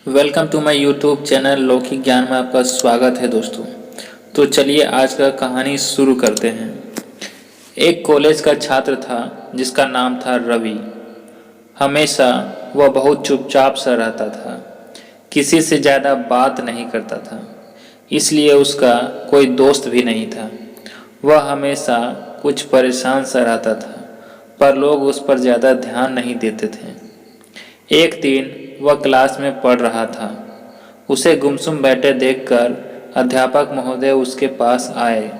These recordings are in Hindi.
Welcome to my YouTube channel Laukik Gyan में आपका स्वागत है दोस्तों। तो चलिए आज का कहानी शुरू करते हैं। एक कॉलेज का छात्र था जिसका नाम था रवि। हमेशा वह बहुत चुपचाप सा रहता था, किसी से ज़्यादा बात नहीं करता था, इसलिए उसका कोई दोस्त भी नहीं था। वह हमेशा कुछ परेशान सा रहता था, पर लोग उस पर ज़्यादा ध्यान नहीं देते थे। एक दिन वह क्लास में पढ़ रहा था। उसे गुमसुम बैठे देखकर अध्यापक महोदय उसके पास आए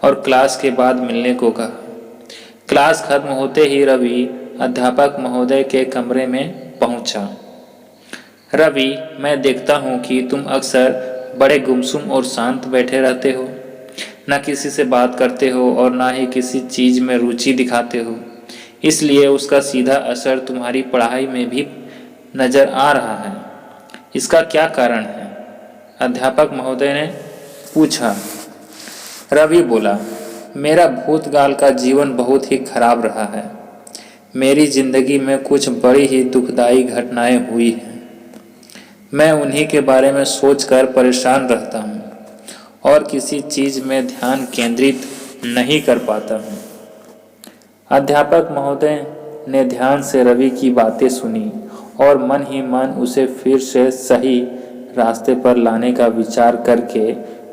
और क्लास के बाद मिलने को कहा। क्लास खत्म होते ही रवि अध्यापक महोदय के कमरे में पहुंचा। रवि, मैं देखता हूं कि तुम अक्सर बड़े गुमसुम और शांत बैठे रहते हो, न किसी से बात करते हो और ना ही किसी चीज़ में रुचि दिखाते हो, इसलिए उसका सीधा असर तुम्हारी पढ़ाई में भी नज़र आ रहा है। इसका क्या कारण है? अध्यापक महोदय ने पूछा। रवि बोला, मेरा भूतकाल का जीवन बहुत ही खराब रहा है। मेरी जिंदगी में कुछ बड़ी ही दुखदाई घटनाएं हुई हैं। मैं उन्हीं के बारे में सोचकर परेशान रहता हूँ और किसी चीज़ में ध्यान केंद्रित नहीं कर पाता हूँ। अध्यापक महोदय ने ध्यान से रवि की बातें सुनी और मन ही मन उसे फिर से सही रास्ते पर लाने का विचार करके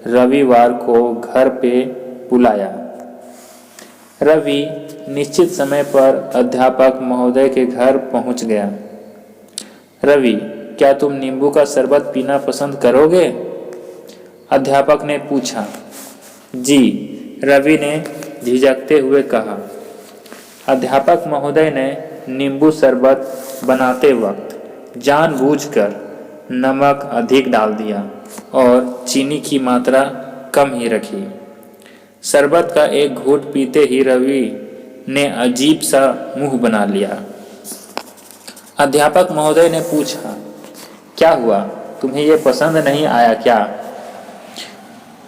रविवार को घर पे बुलाया। रवि निश्चित समय पर अध्यापक महोदय के घर पहुंच गया। रवि, क्या तुम नींबू का शरबत पीना पसंद करोगे? अध्यापक ने पूछा। जी, रवि ने झिझकते हुए कहा। अध्यापक महोदय ने नींबू शरबत बनाते वक्त जानबूझकर नमक अधिक डाल दिया और चीनी की मात्रा कम ही रखी। शरबत का एक घूंट पीते ही रवि ने अजीब सा मुंह बना लिया। अध्यापक महोदय ने पूछा, क्या हुआ, तुम्हें ये पसंद नहीं आया क्या?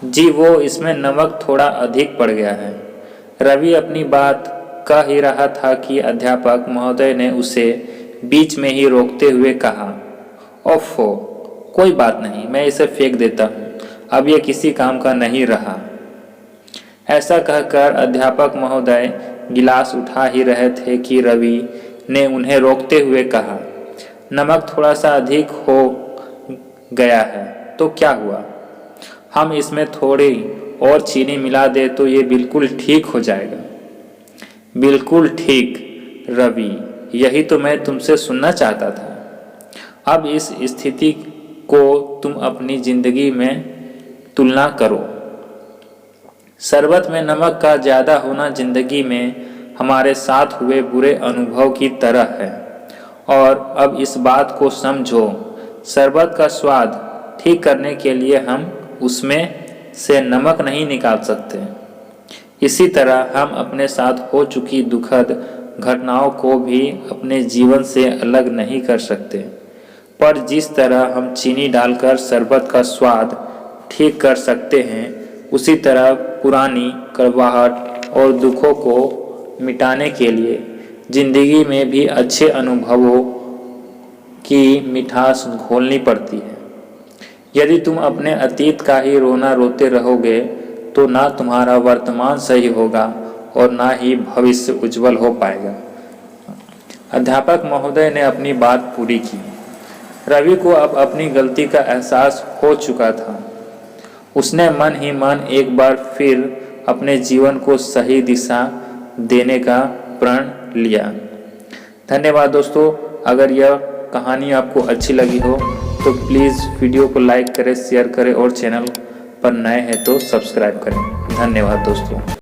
जी, वो इसमें नमक थोड़ा अधिक पड़ गया है। रवि अपनी बात कह ही रहा था कि अध्यापक महोदय ने उसे बीच में ही रोकते हुए कहा, ओफो, कोई बात नहीं, मैं इसे फेंक देता हूँ, अब ये किसी काम का नहीं रहा। ऐसा कहकर अध्यापक महोदय गिलास उठा ही रहे थे कि रवि ने उन्हें रोकते हुए कहा, नमक थोड़ा सा अधिक हो गया है तो क्या हुआ? हम इसमें थोड़ी और चीनी मिला दे तो ये बिल्कुल ठीक हो जाएगा। बिल्कुल ठीक रवि, यही तो मैं तुमसे सुनना चाहता था। अब इस स्थिति को तुम अपनी जिंदगी में तुलना करो। शरबत में नमक का ज़्यादा होना जिंदगी में हमारे साथ हुए बुरे अनुभव की तरह है। और अब इस बात को समझो, शरबत का स्वाद ठीक करने के लिए हम उसमें से नमक नहीं निकाल सकते। इसी तरह हम अपने साथ हो चुकी दुखद घटनाओं को भी अपने जीवन से अलग नहीं कर सकते, पर जिस तरह हम चीनी डालकर शरबत का स्वाद ठीक कर सकते हैं, उसी तरह पुरानी कड़वाहट और दुखों को मिटाने के लिए जिंदगी में भी अच्छे अनुभवों की मिठास घोलनी पड़ती है। यदि तुम अपने अतीत का ही रोना रोते रहोगे तो ना तुम्हारा वर्तमान सही होगा और ना ही भविष्य उज्जवल हो पाएगा। अध्यापक महोदय ने अपनी बात पूरी की। रवि को अब अपनी गलती का एहसास हो चुका था। उसने मन ही मन एक बार फिर अपने जीवन को सही दिशा देने का प्रण लिया। धन्यवाद दोस्तों। अगर यह कहानी आपको अच्छी लगी हो तो प्लीज़ वीडियो को लाइक करें, शेयर करें और चैनल पर नए हैं तो सब्सक्राइब करें। धन्यवाद दोस्तों।